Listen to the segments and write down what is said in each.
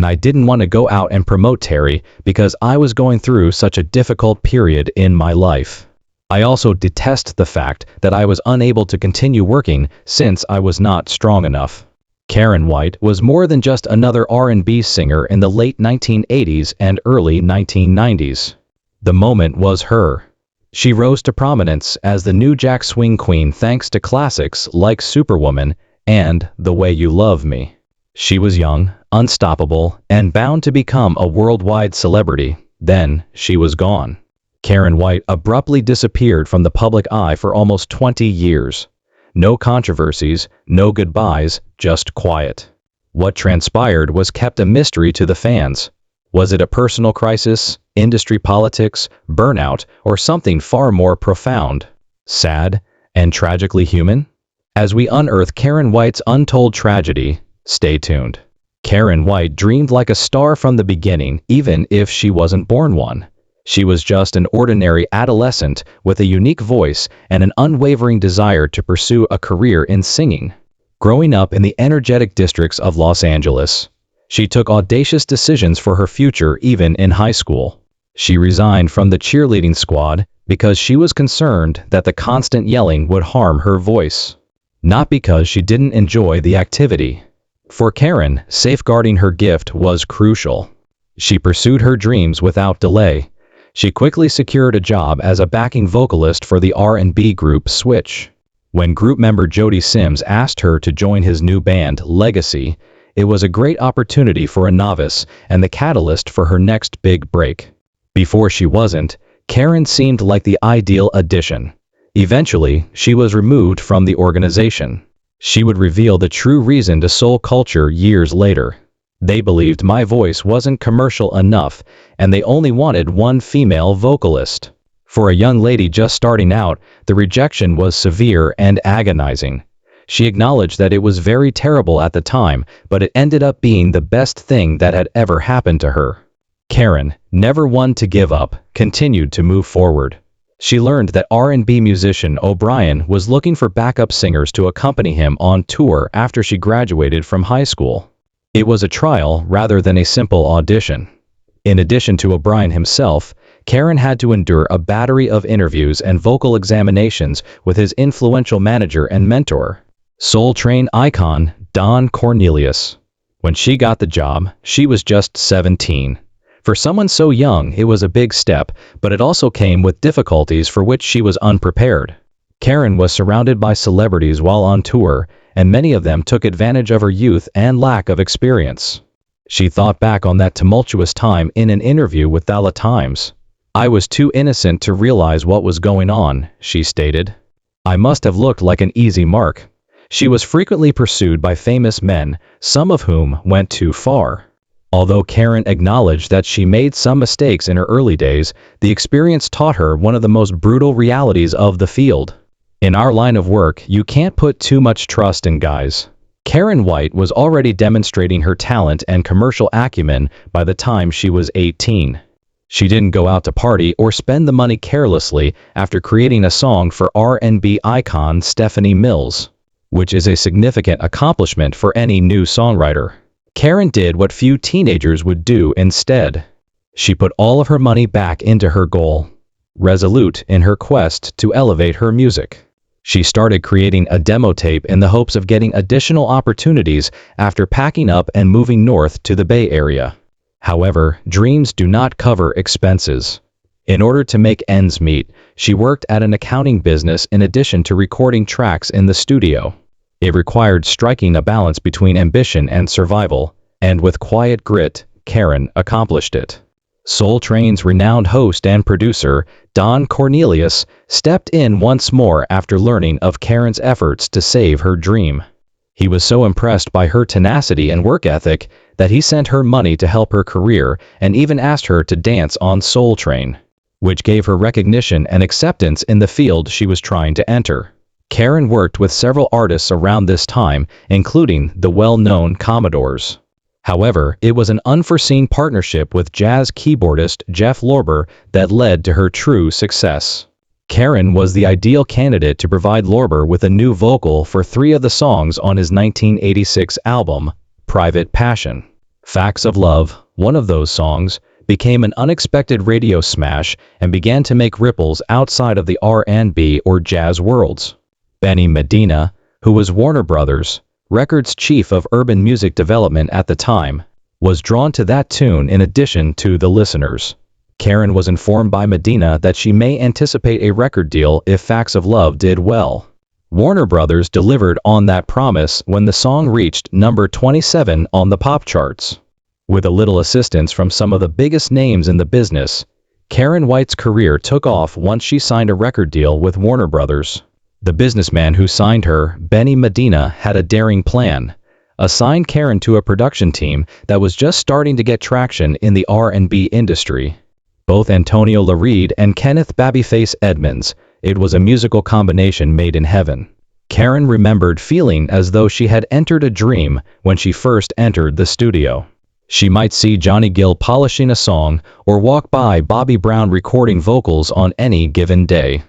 and I didn't want to go out and promote Terry because I was going through such a difficult period in my life. I also detest the fact that I was unable to continue working since I was not strong enough. Karyn White was more than just another R&B singer in the late 1980s and early 1990s. The moment was her. She rose to prominence as the new Jack Swing Queen thanks to classics like Superwoman and The Way You Love Me. She was young, unstoppable, and bound to become a worldwide celebrity. Then, she was gone. Karyn White abruptly disappeared from the public eye for almost 20 years. No controversies, no goodbyes, just quiet. What transpired was kept a mystery to the fans. Was it a personal crisis, industry politics, burnout, or something far more profound? Sad and tragically human? As we unearth Karyn White's untold tragedy, stay tuned. Karyn White dreamed like a star from the beginning, even if she wasn't born one. She was just an ordinary adolescent with a unique voice and an unwavering desire to pursue a career in singing. Growing up in the energetic districts of Los Angeles, she took audacious decisions for her future even in high school. She resigned from the cheerleading squad because she was concerned that the constant yelling would harm her voice. Not because she didn't enjoy the activity. For Karyn, safeguarding her gift was crucial. She pursued her dreams without delay. She quickly secured a job as a backing vocalist for the R&B group Switch. When group member Jody Sims asked her to join his new band, Legacy, it was a great opportunity for a novice and the catalyst for her next big break. Before she wasn't, Karyn seemed like the ideal addition. Eventually, she was removed from the organization. She would reveal the true reason to soul culture years later. They believed my voice wasn't commercial enough, and they only wanted one female vocalist. For a young lady just starting out, the rejection was severe and agonizing. She acknowledged that it was very terrible at the time, but it ended up being the best thing that had ever happened to her. Karyn, never one to give up, continued to move forward. She learned that R&B musician O'Brien was looking for backup singers to accompany him on tour after she graduated from high school. It was a trial rather than a simple audition. In addition to O'Brien himself, Karyn had to endure a battery of interviews and vocal examinations with his influential manager and mentor, Soul Train icon Don Cornelius. When she got the job, she was just 17. For someone so young, it was a big step, but it also came with difficulties for which she was unprepared. Karyn was surrounded by celebrities while on tour, and many of them took advantage of her youth and lack of experience. She thought back on that tumultuous time in an interview with the Times. "I was too innocent to realize what was going on," she stated. "I must have looked like an easy mark." She was frequently pursued by famous men, some of whom went too far. Although Karyn acknowledged that she made some mistakes in her early days, the experience taught her one of the most brutal realities of the field. In our line of work, you can't put too much trust in guys. Karyn White was already demonstrating her talent and commercial acumen by the time she was 18. She didn't go out to party or spend the money carelessly after creating a song for R&B icon Stephanie Mills, which is a significant accomplishment for any new songwriter. Karyn did what few teenagers would do instead. She put all of her money back into her goal, resolute in her quest to elevate her music. She started creating a demo tape in the hopes of getting additional opportunities after packing up and moving north to the Bay Area. However, dreams do not cover expenses. In order to make ends meet, she worked at an accounting business in addition to recording tracks in the studio. It required striking a balance between ambition and survival, and with quiet grit, Karyn accomplished it. Soul Train's renowned host and producer, Don Cornelius, stepped in once more after learning of Karyn's efforts to save her dream. He was so impressed by her tenacity and work ethic that he sent her money to help her career and even asked her to dance on Soul Train, which gave her recognition and acceptance in the field she was trying to enter. Karyn worked with several artists around this time, including the well-known Commodores. However, it was an unforeseen partnership with jazz keyboardist Jeff Lorber that led to her true success. Karyn was the ideal candidate to provide Lorber with a new vocal for 3 of the songs on his 1986 album, Private Passion. Facts of Love, one of those songs, became an unexpected radio smash and began to make ripples outside of the R&B or jazz worlds. Benny Medina, who was Warner Brothers Records' chief of urban music development at the time, was drawn to that tune in addition to the listeners. Karyn was informed by Medina that she may anticipate a record deal if Facts of Love did well. Warner Brothers delivered on that promise when the song reached number 27 on the pop charts. With a little assistance from some of the biggest names in the business, Karyn White's career took off once she signed a record deal with Warner Brothers. The businessman who signed her, Benny Medina, had a daring plan: assign Karyn to a production team that was just starting to get traction in the R&B industry. Both Antonio Lareed and Kenneth "Babyface" Edmonds, it was a musical combination made in heaven. Karyn remembered feeling as though she had entered a dream when she first entered the studio. She might see Johnny Gill polishing a song or walk by Bobby Brown recording vocals on any given day.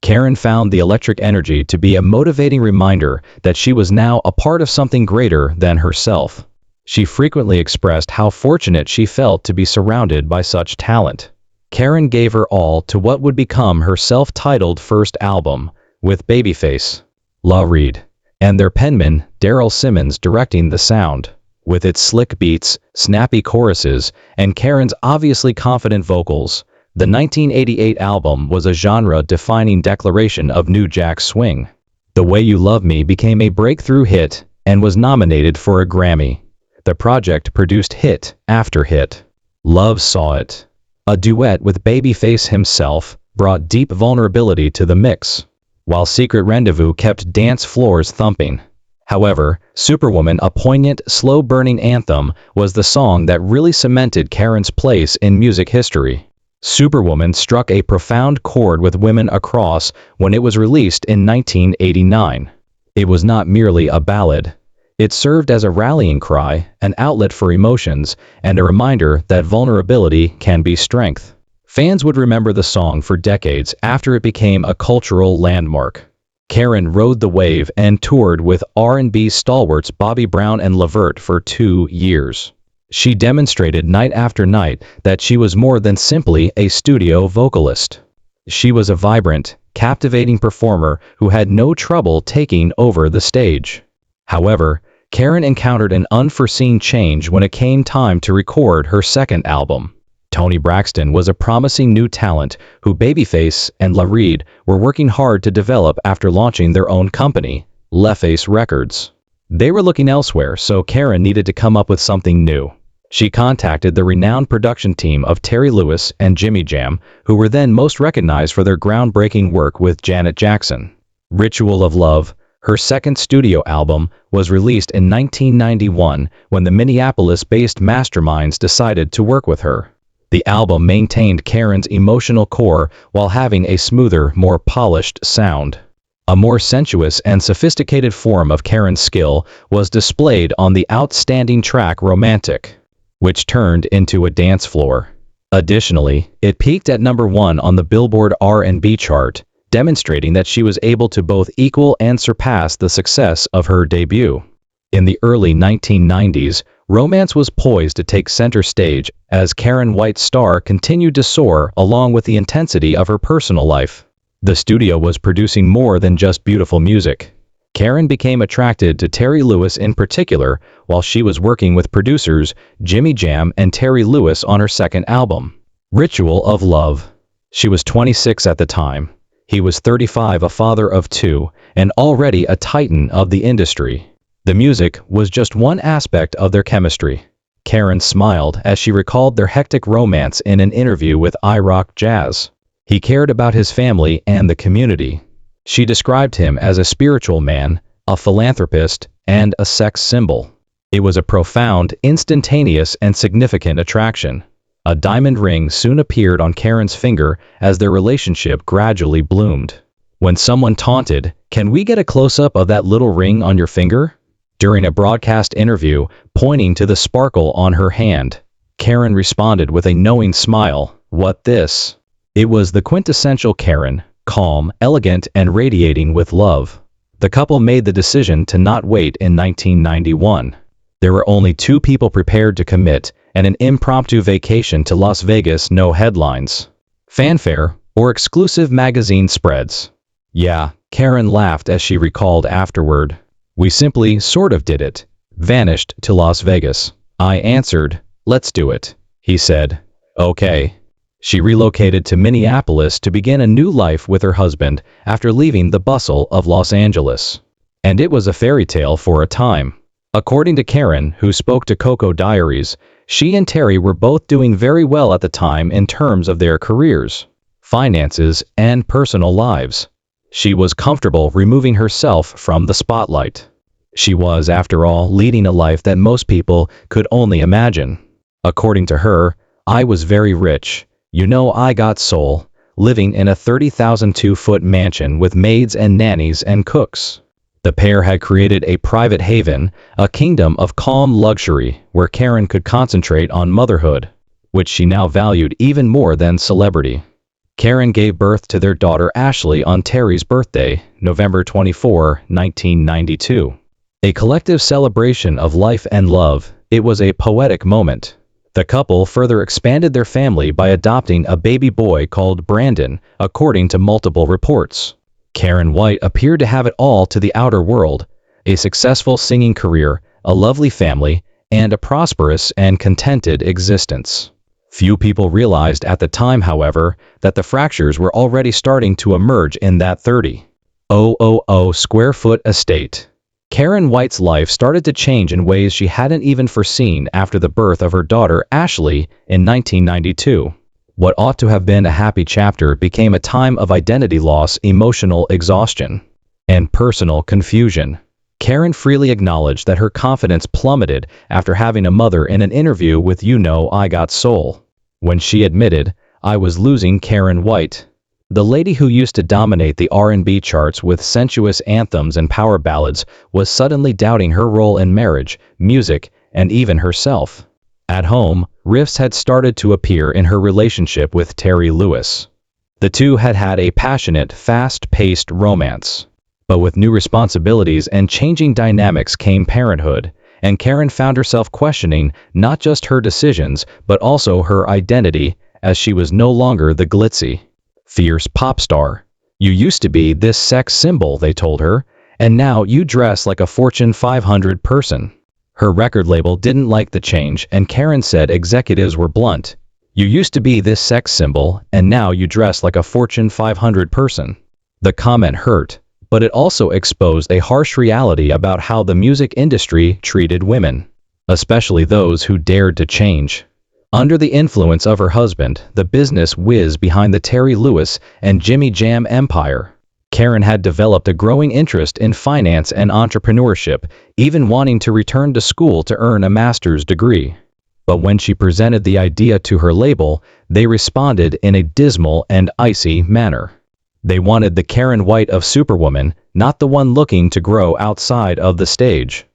Karyn found the electric energy to be a motivating reminder that she was now a part of something greater than herself. She frequently expressed how fortunate she felt to be surrounded by such talent. Karyn gave her all to what would become her self-titled first album, with Babyface, Lareed, and their penman, Daryl Simmons, directing the sound. With its slick beats, snappy choruses, and Karyn's obviously confident vocals, the 1988 album was a genre-defining declaration of New Jack Swing. The Way You Love Me became a breakthrough hit and was nominated for a Grammy. The project produced hit after hit. Love Saw It, a duet with Babyface himself, brought deep vulnerability to the mix, while Secret Rendezvous kept dance floors thumping. However, Superwoman, a poignant, slow-burning anthem, was the song that really cemented Karyn's place in music history. Superwoman struck a profound chord with women across when it was released in 1989. It was not merely a ballad. It served as a rallying cry, an outlet for emotions, and a reminder that vulnerability can be strength. Fans would remember the song for decades after it became a cultural landmark. Karyn rode the wave and toured with R&B stalwarts Bobby Brown and Levert for 2 years. She demonstrated night after night that she was more than simply a studio vocalist. She was a vibrant, captivating performer who had no trouble taking over the stage. However, Karyn encountered an unforeseen change when it came time to record her second album. Toni Braxton was a promising new talent who Babyface and Lareed were working hard to develop after launching their own company, LaFace Records. They were looking elsewhere, so Karyn needed to come up with something new. She contacted the renowned production team of Terry Lewis and Jimmy Jam, who were then most recognized for their groundbreaking work with Janet Jackson. Ritual of Love, her second studio album, was released in 1991 when the Minneapolis-based Masterminds decided to work with her. The album maintained Karyn's emotional core while having a smoother, more polished sound. A more sensuous and sophisticated form of Karyn's skill was displayed on the outstanding track Romantic, which turned into a dance floor. Additionally, it peaked at number 1 on the Billboard R&B chart, demonstrating that she was able to both equal and surpass the success of her debut. In the early 1990s, romance was poised to take center stage as Karyn White's star continued to soar along with the intensity of her personal life. The studio was producing more than just beautiful music. Karyn became attracted to Terry Lewis in particular while she was working with producers Jimmy Jam and Terry Lewis on her second album, Ritual of Love. She was 26 at the time. He was 35, a father of 2, and already a titan of the industry. The music was just one aspect of their chemistry. Karyn smiled as she recalled their hectic romance in an interview with iRock Jazz. He cared about his family and the community. She described him as a spiritual man, a philanthropist, and a sex symbol. It was a profound, instantaneous, and significant attraction. A diamond ring soon appeared on Karyn's finger as their relationship gradually bloomed. When someone taunted, "Can we get a close-up of that little ring on your finger?" during a broadcast interview, pointing to the sparkle on her hand, Karyn responded with a knowing smile, "What this?" It was the quintessential Karyn, calm, elegant, and radiating with love. The couple made the decision to not wait in 1991. There were only 2 people prepared to commit, and an impromptu vacation to Las Vegas, no headlines, fanfare, or exclusive magazine spreads. Yeah, Karyn laughed as she recalled afterward. We simply sort of did it. Vanished to Las Vegas. I answered, let's do it. He said, okay. She relocated to Minneapolis to begin a new life with her husband after leaving the bustle of Los Angeles. And it was a fairy tale for a time. According to Karyn, who spoke to Coco Diaries, she and Terry were both doing very well at the time in terms of their careers, finances, and personal lives. She was comfortable removing herself from the spotlight. She was, after all, leading a life that most people could only imagine. According to her, I was very rich. You know, I got soul, living in a 30,002-foot mansion with maids and nannies and cooks. The pair had created a private haven, a kingdom of calm luxury where Karyn could concentrate on motherhood, which she now valued even more than celebrity. Karyn gave birth to their daughter Ashley on Terry's birthday, November 24, 1992. A collective celebration of life and love, it was a poetic moment. The couple further expanded their family by adopting a baby boy called Brandon, according to multiple reports. Karyn White appeared to have it all to the outer world: a successful singing career, a lovely family, and a prosperous and contented existence. Few people realized at the time, however, that the fractures were already starting to emerge in that 30,000 square foot estate. Karyn White's life started to change in ways she hadn't even foreseen after the birth of her daughter Ashley in 1992. What ought to have been a happy chapter became a time of identity loss, emotional exhaustion, and personal confusion. Karyn freely acknowledged that her confidence plummeted after having a mother in an interview with You Know I Got Soul. When she admitted, I was losing Karyn White. The lady who used to dominate the R&B charts with sensuous anthems and power ballads was suddenly doubting her role in marriage, music, and even herself. At home, rifts had started to appear in her relationship with Terry Lewis. The two had had a passionate, fast-paced romance. But with new responsibilities and changing dynamics came parenthood, and Karyn found herself questioning not just her decisions, but also her identity, as she was no longer the glitzy, fierce pop star. You used to be this sex symbol, they told her, and now you dress like a Fortune 500 person. Her record label didn't like the change, and Karyn said executives were blunt. You used to be this sex symbol, and now you dress like a Fortune 500 person. The comment hurt, but it also exposed a harsh reality about how the music industry treated women, especially those who dared to change. Under the influence of her husband, the business whiz behind the Terry Lewis and Jimmy Jam empire, Karyn had developed a growing interest in finance and entrepreneurship, even wanting to return to school to earn a master's degree. But when she presented the idea to her label, they responded in a dismal and icy manner. They wanted the Karyn White of Superwoman, not the one looking to grow outside of the stage.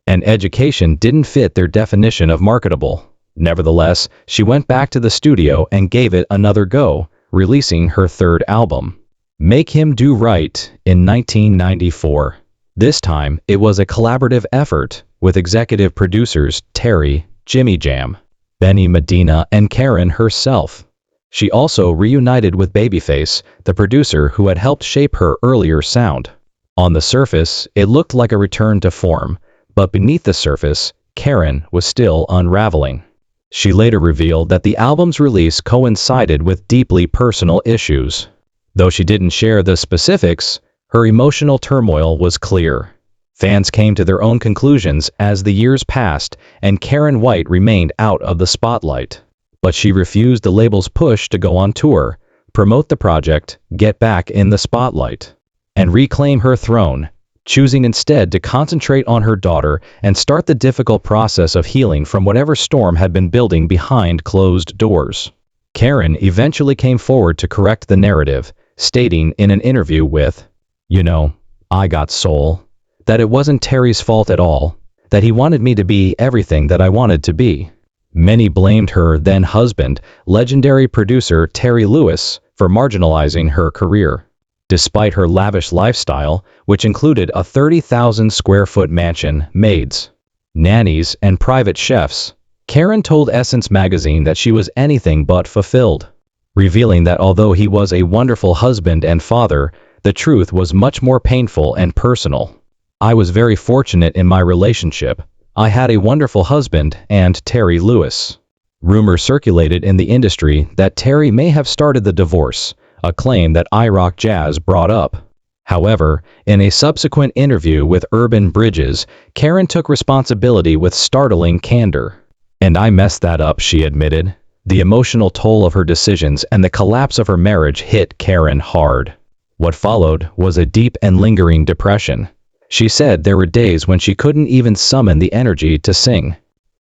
And education didn't fit their definition of marketable. Nevertheless, she went back to the studio and gave it another go, releasing her third album, Make Him Do Right, in 1994. This time, it was a collaborative effort, with executive producers Terry, Jimmy Jam, Benny Medina, and Karyn herself. She also reunited with Babyface, the producer who had helped shape her earlier sound. On the surface, it looked like a return to form, but beneath the surface, Karyn was still unraveling. She later revealed that the album's release coincided with deeply personal issues. Though she didn't share the specifics, her emotional turmoil was clear. Fans came to their own conclusions as the years passed, and Karyn White remained out of the spotlight. But she refused the label's push to go on tour, promote the project, get back in the spotlight, and reclaim her throne, choosing instead to concentrate on her daughter and start the difficult process of healing from whatever storm had been building behind closed doors. Karyn eventually came forward to correct the narrative, stating in an interview with You Know I Got Soul, that it wasn't Terry's fault at all, that he wanted me to be everything that I wanted to be. Many blamed her then-husband, legendary producer Terry Lewis, for marginalizing her career. Despite her lavish lifestyle, which included a 30,000 square foot mansion, maids, nannies, and private chefs. Karyn told Essence magazine that she was anything but fulfilled, revealing that although he was a wonderful husband and father, the truth was much more painful and personal. I was very fortunate in my relationship. I had a wonderful husband and Terry Lewis. Rumors circulated in the industry that Terry may have started the divorce, a claim that iRock Jazz brought up. However, in a subsequent interview with Urban Bridges, Karyn took responsibility with startling candor. "And I messed that up," she admitted. The emotional toll of her decisions and the collapse of her marriage hit Karyn hard. What followed was a deep and lingering depression. She said there were days when she couldn't even summon the energy to sing.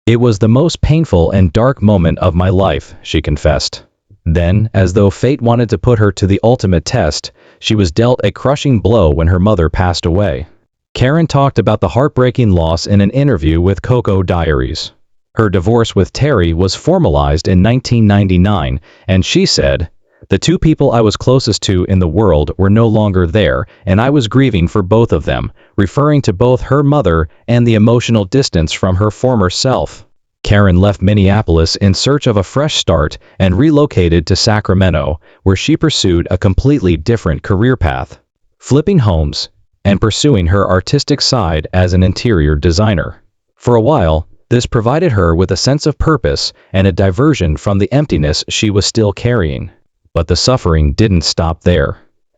"It was the most painful and dark moment of my life," she confessed. Then, as though fate wanted to put her to the ultimate test, she was dealt a crushing blow when her mother passed away. Karyn talked about the heartbreaking loss in an interview with Coco Diaries. Her divorce with Terry was formalized in 1999, and she said, "The two people I was closest to in the world were no longer there, and I was grieving for both of them," referring to both her mother and the emotional distance from her former self. Karyn left Minneapolis in search of a fresh start and relocated to Sacramento, where she pursued a completely different career path, flipping homes and pursuing her artistic side as an interior designer. For a while, this provided her with a sense of purpose and a diversion from the emptiness she was still carrying. But the suffering didn't stop there.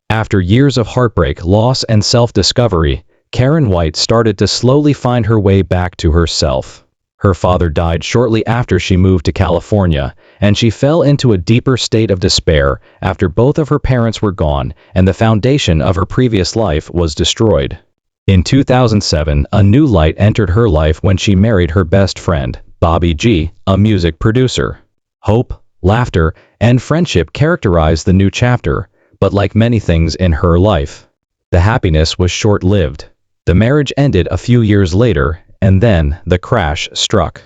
After years of heartbreak, loss, and self-discovery, Karyn White started to slowly find her way back to herself. Her father died shortly after she moved to California, and she fell into a deeper state of despair after both of her parents were gone and the foundation of her previous life was destroyed. In 2007, a new light entered her life when she married her best friend, Bobby G., a music producer. Hope, laughter, and friendship characterized the new chapter, but like many things in her life, the happiness was short-lived. The marriage ended a few years later, and then the crash struck.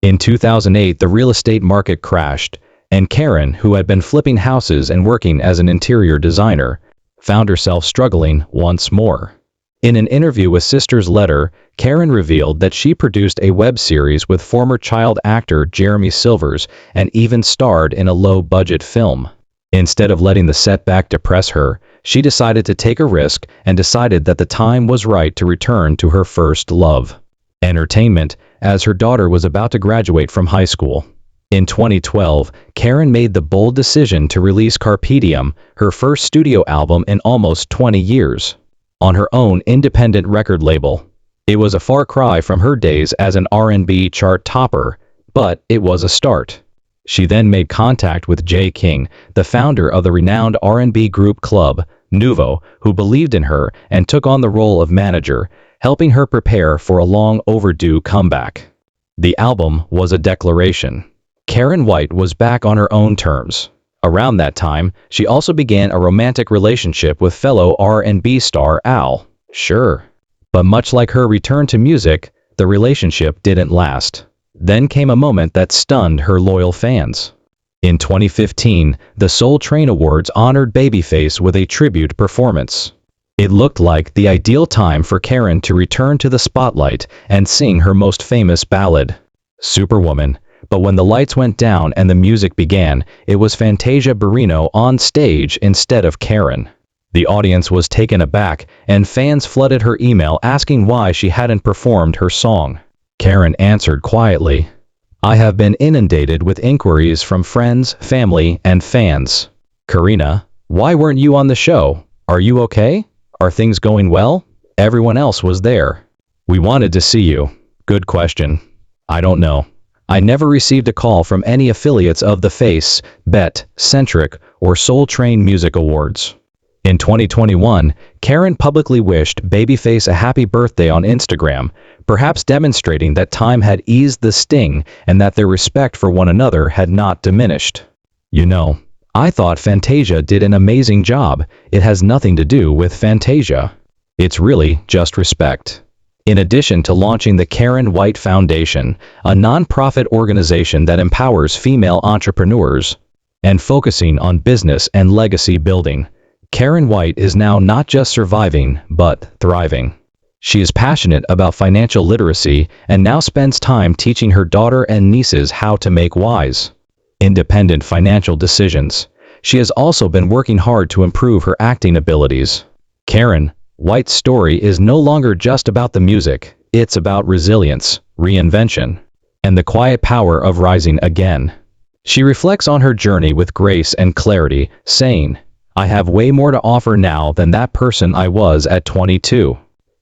In 2008, the real estate market crashed, and Karyn, who had been flipping houses and working as an interior designer, found herself struggling once more. In an interview with Sister's Letter, Karyn revealed that she produced a web series with former child actor Jeremy Silvers and even starred in a low-budget film. Instead of letting the setback depress her, she decided to take a risk and decided that the time was right to return to her first love, entertainment, as her daughter was about to graduate from high school. In 2012, Karyn made the bold decision to release Carpe Diem, her first studio album in almost 20 years, on her own independent record label. It was a far cry from her days as an R&B chart topper, but it was a start. She then made contact with Jay King, the founder of the renowned R&B group Club Nouveau, who believed in her and took on the role of manager, helping her prepare for a long overdue comeback. The album was a declaration. Karyn White was back on her own terms. Around that time, she also began a romantic relationship with fellow R&B star Al. Sure. But much like her return to music, the relationship didn't last. Then came a moment that stunned her loyal fans. In 2015, the Soul Train Awards honored Babyface with a tribute performance. It looked like the ideal time for Karyn to return to the spotlight and sing her most famous ballad, Superwoman. But when the lights went down and the music began, it was Fantasia Barrino on stage instead of Karyn. The audience was taken aback, and fans flooded her email asking why she hadn't performed her song. Karyn answered quietly, "I have been inundated with inquiries from friends, family, and fans. Karina, why weren't you on the show? Are you okay? Are things going well? Everyone else was there. We wanted to see you. Good question. I don't know. I never received a call from any affiliates of the Face, Bet, Centric, or Soul Train Music Awards." In 2021, Karyn publicly wished Babyface a happy birthday on Instagram, perhaps demonstrating that time had eased the sting and that their respect for one another had not diminished. "You know, I thought Fantasia did an amazing job. It has nothing to do with Fantasia. It's really just respect." In addition to launching the Karyn White Foundation, a non-profit organization that empowers female entrepreneurs, and focusing on business and legacy building, Karyn White is now not just surviving, but thriving. She is passionate about financial literacy and now spends time teaching her daughter and nieces how to make wise, independent financial decisions. She has also been working hard to improve her acting abilities. Karyn White's story is no longer just about the music, it's about resilience, reinvention, and the quiet power of rising again. She reflects on her journey with grace and clarity, saying, "I have way more to offer now than that person I was at 22.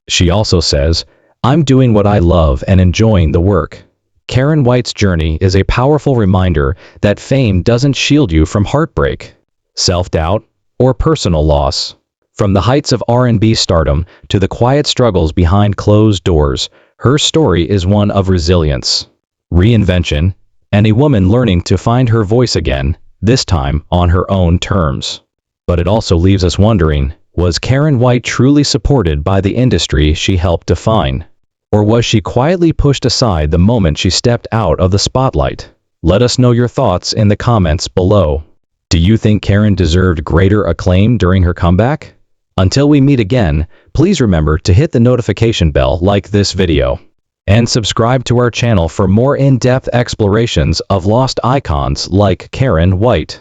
She also says, "I'm doing what I love and enjoying the work." Karyn White's journey is a powerful reminder that fame doesn't shield you from heartbreak, self-doubt, or personal loss. From the heights of R&B stardom to the quiet struggles behind closed doors, her story is one of resilience, reinvention, and a woman learning to find her voice again, this time on her own terms. But it also leaves us wondering, was Karyn White truly supported by the industry she helped define? Or was she quietly pushed aside the moment she stepped out of the spotlight? Let us know your thoughts in the comments below. Do you think Karyn deserved greater acclaim during her comeback? Until we meet again, please remember to hit the notification bell, like this video, and subscribe to our channel for more in-depth explorations of lost icons like Karyn White.